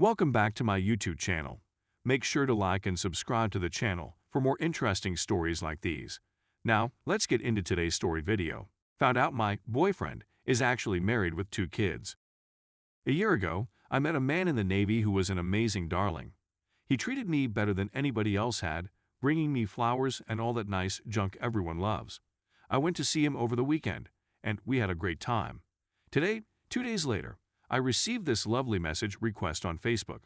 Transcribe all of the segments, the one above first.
Welcome back to my YouTube channel. Make sure to like and subscribe to the channel for more interesting stories like these. Now, let's get into today's story video. Found out my boyfriend is actually married with 2 kids. A year ago, I met a man in the Navy who was an amazing darling. He treated me better than anybody else had, bringing me flowers and all that nice junk everyone loves. I went to see him over the weekend, and we had a great time. Today, 2 days later, I received this lovely message request on Facebook.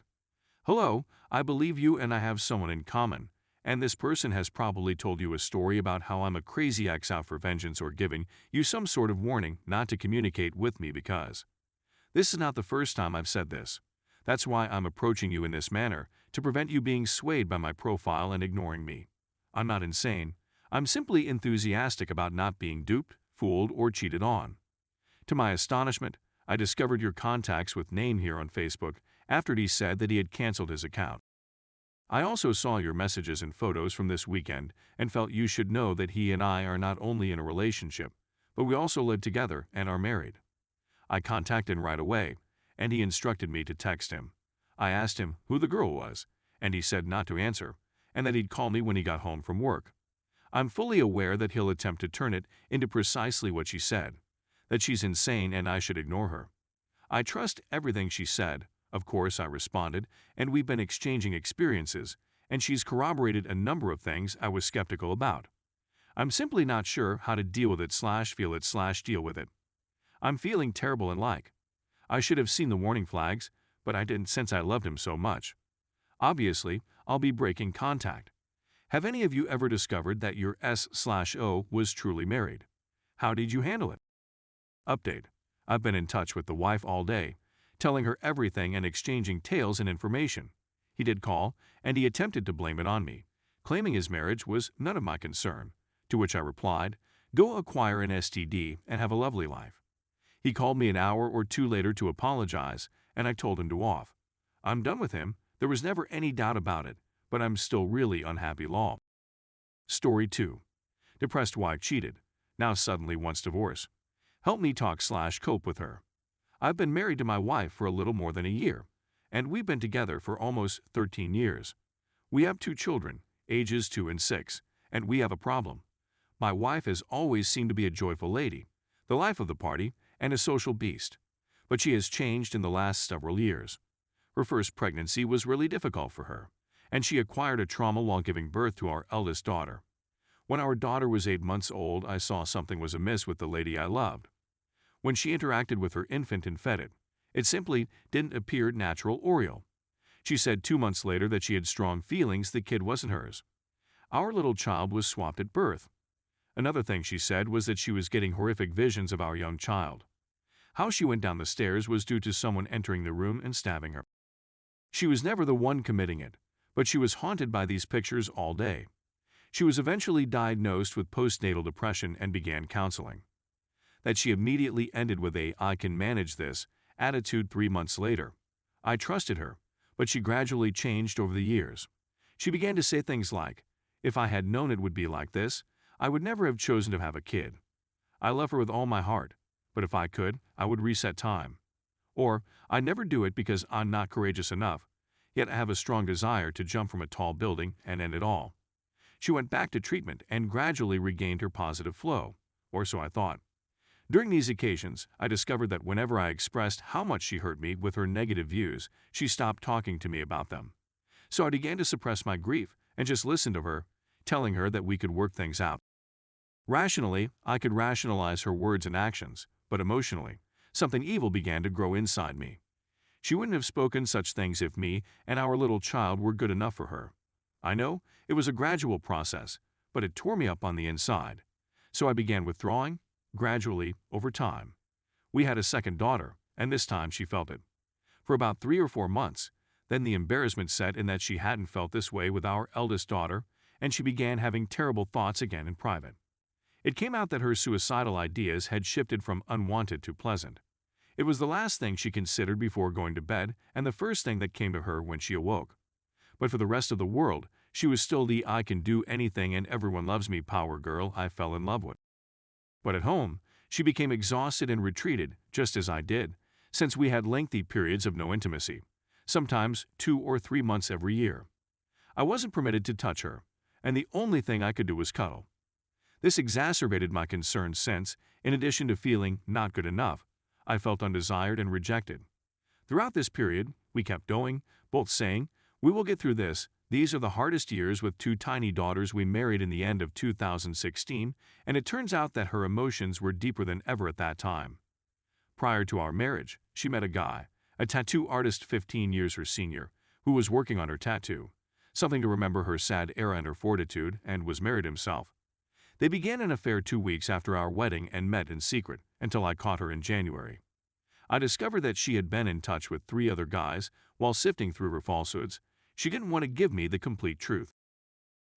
Hello, I believe you and I have someone in common, and this person has probably told you a story about how I'm a crazy ex out for vengeance or giving you some sort of warning not to communicate with me because. This is not the first time I've said this. That's why I'm approaching you in this manner, to prevent you being swayed by my profile and ignoring me. I'm not insane. I'm simply enthusiastic about not being duped, fooled, or cheated on. To my astonishment, I discovered your contacts with name here on Facebook after he said that he had canceled his account. I also saw your messages and photos from this weekend and felt you should know that he and I are not only in a relationship, but we also live together and are married. I contacted him right away, and he instructed me to text him. I asked him who the girl was, and he said not to answer, and that he'd call me when he got home from work. I'm fully aware that he'll attempt to turn it into precisely what she said, that she's insane and I should ignore her. I trust everything she said, of course I responded, and we've been exchanging experiences, and she's corroborated a number of things I was skeptical about. I'm simply not sure how to deal with it / feel it / deal with it. I'm feeling terrible and I should have seen the warning flags, but I didn't since I loved him so much. Obviously, I'll be breaking contact. Have any of you ever discovered that your S/O was truly married? How did you handle it? Update. I've been in touch with the wife all day, telling her everything and exchanging tales and information. He did call, and he attempted to blame it on me, claiming his marriage was none of my concern, to which I replied, go acquire an STD and have a lovely life. He called me an hour or 2 later to apologize, and I told him to off. I'm done with him, there was never any doubt about it, but I'm still really unhappy. Law. Story 2. Depressed wife cheated, now suddenly wants divorce. Help me talk / cope with her. I've been married to my wife for a little more than a year, and we've been together for almost 13 years. We have 2 children, ages 2 and 6, and we have a problem. My wife has always seemed to be a joyful lady, the life of the party, and a social beast, but she has changed in the last several years. Her first pregnancy was really difficult for her, and she acquired a trauma while giving birth to our eldest daughter. When our daughter was 8 months old, I saw something was amiss with the lady I loved. When she interacted with her infant and fed it, it simply didn't appear natural or real. She said 2 months later that she had strong feelings the kid wasn't hers. Our little child was swapped at birth. Another thing she said was that she was getting horrific visions of our young child. How she went down the stairs was due to someone entering the room and stabbing her. She was never the one committing it, but she was haunted by these pictures all day. She was eventually diagnosed with postnatal depression and began counseling. That she immediately ended with a "I can manage this" attitude 3 months later. I trusted her, but she gradually changed over the years. She began to say things like, if I had known it would be like this, I would never have chosen to have a kid. I love her with all my heart, but if I could, I would reset time. Or, I never do it because I'm not courageous enough, yet I have a strong desire to jump from a tall building and end it all. She went back to treatment and gradually regained her positive flow, or so I thought. During these occasions, I discovered that whenever I expressed how much she hurt me with her negative views, she stopped talking to me about them. So I began to suppress my grief and just listen to her, telling her that we could work things out. Rationally, I could rationalize her words and actions, but emotionally, something evil began to grow inside me. She wouldn't have spoken such things if me and our little child were good enough for her. I know it was a gradual process, but it tore me up on the inside. So I began withdrawing, gradually, over time. We had a second daughter, and this time she felt it. For about 3 or 4 months, then the embarrassment set in that she hadn't felt this way with our eldest daughter, and she began having terrible thoughts again in private. It came out that her suicidal ideas had shifted from unwanted to pleasant. It was the last thing she considered before going to bed and the first thing that came to her when she awoke. But for the rest of the world, she was still the I can do anything and everyone loves me power girl I fell in love with. But at home, she became exhausted and retreated, just as I did, since we had lengthy periods of no intimacy. sometimes 2 or 3 months every year. I wasn't permitted to touch her, and the only thing I could do was cuddle. This exacerbated my concerns since, in addition to feeling not good enough, I felt undesired and rejected. Throughout this period, we kept going, both saying, "We will get through this. These are the hardest years." With 2 tiny daughters, we married in the end of 2016, and it turns out that her emotions were deeper than ever at that time. Prior to our marriage, she met a guy, a tattoo artist 15 years her senior, who was working on her tattoo, something to remember her sad era and her fortitude, and was married himself. They began an affair 2 weeks after our wedding and met in secret until I caught her in January. I discovered that she had been in touch with 3 other guys. While sifting through her falsehoods, she didn't want to give me the complete truth.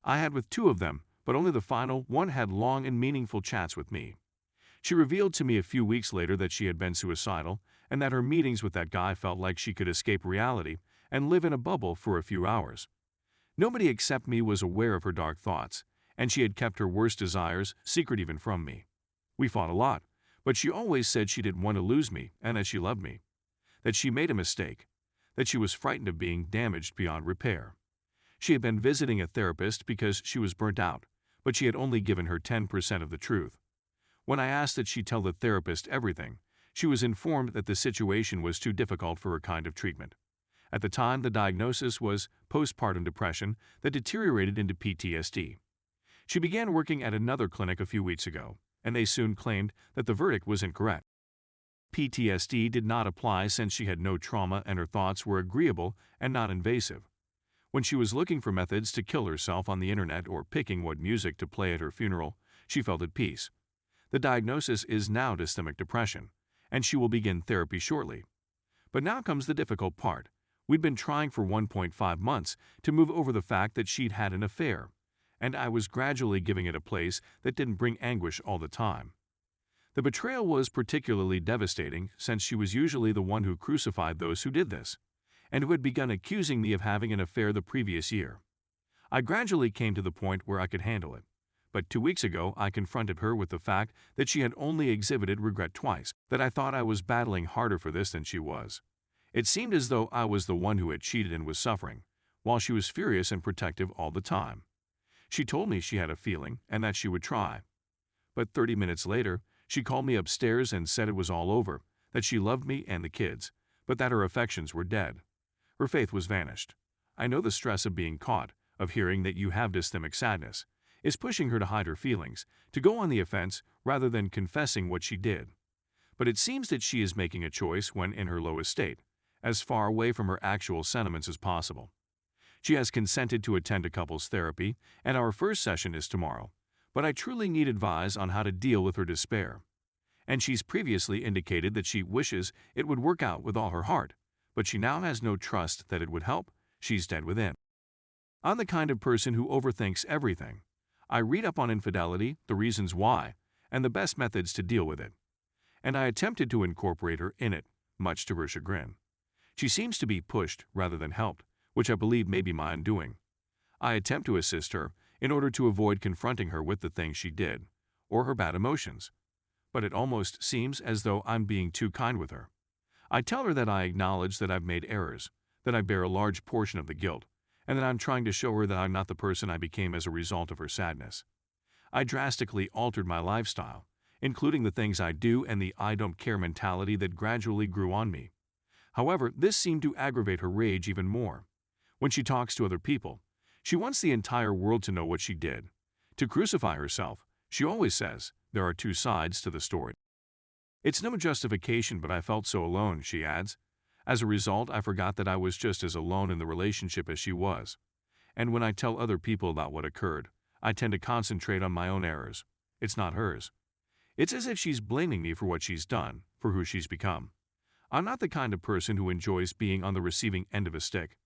I had with 2 of them, but only the final one had long and meaningful chats with me. She revealed to me a few weeks later that she had been suicidal and that her meetings with that guy felt like she could escape reality and live in a bubble for a few hours. Nobody except me was aware of her dark thoughts, and she had kept her worst desires secret even from me. We fought a lot, but she always said she didn't want to lose me and that she loved me, that she made a mistake, that she was frightened of being damaged beyond repair. She had been visiting a therapist because she was burnt out, but she had only given her 10% of the truth. When I asked that she tell the therapist everything, she was informed that the situation was too difficult for her kind of treatment. At the time, the diagnosis was postpartum depression that deteriorated into PTSD. She began working at another clinic a few weeks ago, and they soon claimed that the verdict was incorrect. PTSD did not apply since she had no trauma and her thoughts were agreeable and not invasive. When she was looking for methods to kill herself on the internet or picking what music to play at her funeral, she felt at peace. The diagnosis is now dystemic depression, and she will begin therapy shortly. But now comes the difficult part. We'd been trying for 1.5 months to move over the fact that she'd had an affair, and I was gradually giving it a place that didn't bring anguish all the time. The betrayal was particularly devastating since she was usually the one who crucified those who did this, and who had begun accusing me of having an affair the previous year. I gradually came to the point where I could handle it, but 2 weeks ago I confronted her with the fact that she had only exhibited regret twice, that I thought I was battling harder for this than she was. It seemed as though I was the one who had cheated and was suffering, while she was furious and protective all the time. She told me she had a feeling and that she would try. But 30 minutes later, she called me upstairs and said it was all over, that she loved me and the kids, but that her affections were dead. Her faith was vanished. I know the stress of being caught, of hearing that you have dystemic sadness, is pushing her to hide her feelings, to go on the offense rather than confessing what she did. But it seems that she is making a choice when in her lowest state, as far away from her actual sentiments as possible. She has consented to attend a couples therapy, and our first session is tomorrow, but I truly need advice on how to deal with her despair. And she's previously indicated that she wishes it would work out with all her heart, but she now has no trust that it would help. She's dead within. I'm the kind of person who overthinks everything. I read up on infidelity, the reasons why, and the best methods to deal with it. And I attempted to incorporate her in it, much to her chagrin. She seems to be pushed rather than helped, which I believe may be my undoing. I attempt to assist her in order to avoid confronting her with the things she did, or her bad emotions. But it almost seems as though I'm being too kind with her. I tell her that I acknowledge that I've made errors, that I bear a large portion of the guilt, and that I'm trying to show her that I'm not the person I became as a result of her sadness. I drastically altered my lifestyle, including the things I do and the I don't care mentality that gradually grew on me. However, this seemed to aggravate her rage even more. When she talks to other people, she wants the entire world to know what she did. To crucify herself, she always says there are 2 sides to the story. It's no justification, but I felt so alone, she adds. As a result, I forgot that I was just as alone in the relationship as she was. And when I tell other people about what occurred, I tend to concentrate on my own errors. It's not hers. It's as if she's blaming me for what she's done, for who she's become. I'm not the kind of person who enjoys being on the receiving end of a stick.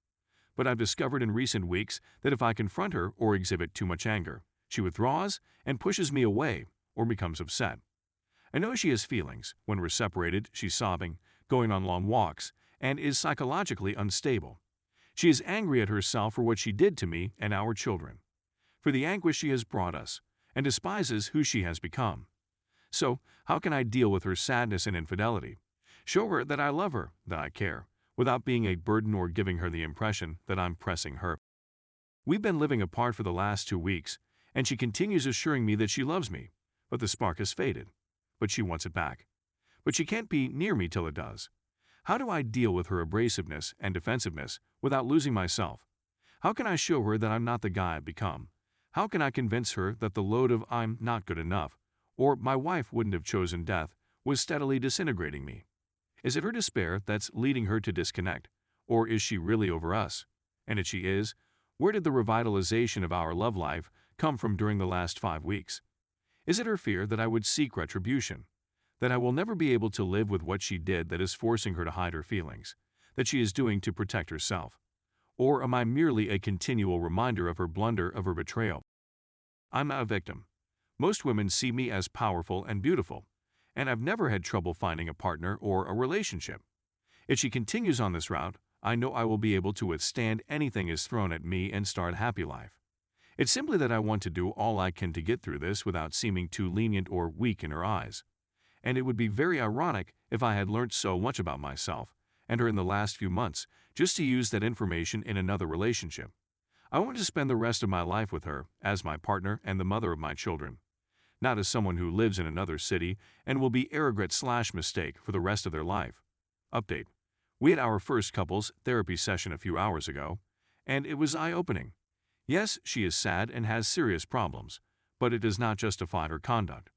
But I've discovered in recent weeks that if I confront her or exhibit too much anger, she withdraws and pushes me away or becomes upset. I know she has feelings. When we're separated, she's sobbing, going on long walks, and is psychologically unstable. She is angry at herself for what she did to me and our children, for the anguish she has brought us, and despises who she has become. So, how can I deal with her sadness and infidelity? Show her that I love her, that I care, without being a burden or giving her the impression that I'm pressing her. We've been living apart for the last 2 weeks, and she continues assuring me that she loves me, but the spark has faded. But she wants it back. But she can't be near me till it does. How do I deal with her abrasiveness and defensiveness without losing myself? How can I show her that I'm not the guy I've become? How can I convince her that the load of I'm not good enough, or my wife wouldn't have chosen death, was steadily disintegrating me? Is it her despair that's leading her to disconnect, or is she really over us? And if she is, where did the revitalization of our love life come from during the last 5 weeks? Is it her fear that I would seek retribution? That I will never be able to live with what she did that is forcing her to hide her feelings, that she is doing to protect herself? Or am I merely a continual reminder of her blunder, of her betrayal? I'm not a victim. Most women see me as powerful and beautiful, and I've never had trouble finding a partner or a relationship. If she continues on this route, I know I will be able to withstand anything is thrown at me and start a happy life. It's simply that I want to do all I can to get through this without seeming too lenient or weak in her eyes. And it would be very ironic if I had learned so much about myself and her in the last few months just to use that information in another relationship. I want to spend the rest of my life with her as my partner and the mother of my children, not as someone who lives in another city and will be a regret/mistake for the rest of their life. Update. We had our first couples therapy session a few hours ago, and it was eye-opening. Yes, she is sad and has serious problems, but it does not justify her conduct.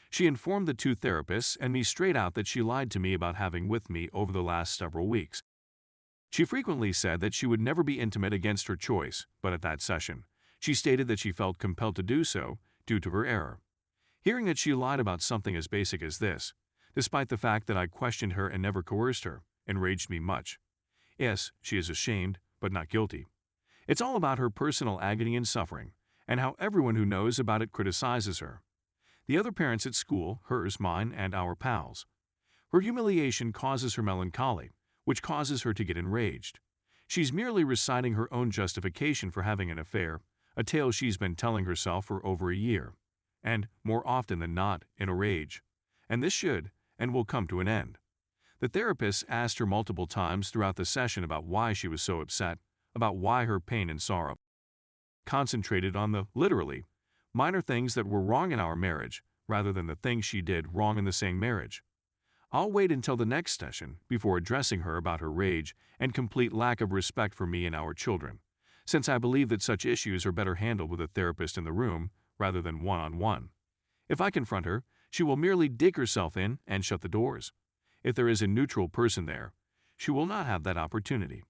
She informed the 2 therapists and me straight out that she lied to me about having with me over the last several weeks. She frequently said that she would never be intimate against her choice, but at that session, she stated that she felt compelled to do so due to her error. Hearing that she lied about something as basic as this, despite the fact that I questioned her and never coerced her, enraged me much. Yes, she is ashamed, but not guilty. It's all about her personal agony and suffering, and how everyone who knows about it criticizes her. The other parents at school, hers, mine, and our pals. Her humiliation causes her melancholy, which causes her to get enraged. She's merely reciting her own justification for having an affair, a tale she's been telling herself for over a year, and, more often than not, in a rage. And this should, and will come to an end. The therapist asked her multiple times throughout the session about why she was so upset, about why her pain and sorrow. Concentrated on the, literally, minor things that were wrong in our marriage, rather than the things she did wrong in the same marriage. I'll wait until the next session before addressing her about her rage and complete lack of respect for me and our children, since I believe that such issues are better handled with a therapist in the room rather than one-on-one. If I confront her, she will merely dig herself in and shut the doors. If there is a neutral person there, she will not have that opportunity.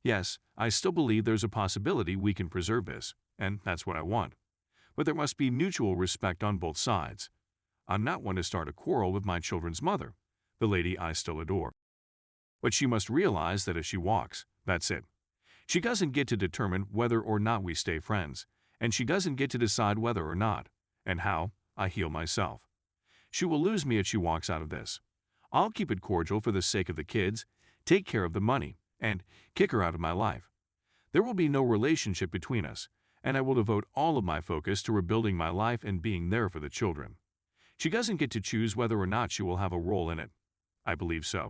Yes, I still believe there's a possibility we can preserve this, and that's what I want. But there must be mutual respect on both sides. I'm not one to start a quarrel with my children's mother, the lady I still adore. But she must realize that if she walks, that's it. She doesn't get to determine whether or not we stay friends, and she doesn't get to decide whether or not, and how, I heal myself. She will lose me if she walks out of this. I'll keep it cordial for the sake of the kids, take care of the money, and kick her out of my life. There will be no relationship between us, and I will devote all of my focus to rebuilding my life and being there for the children. She doesn't get to choose whether or not she will have a role in it. I believe so.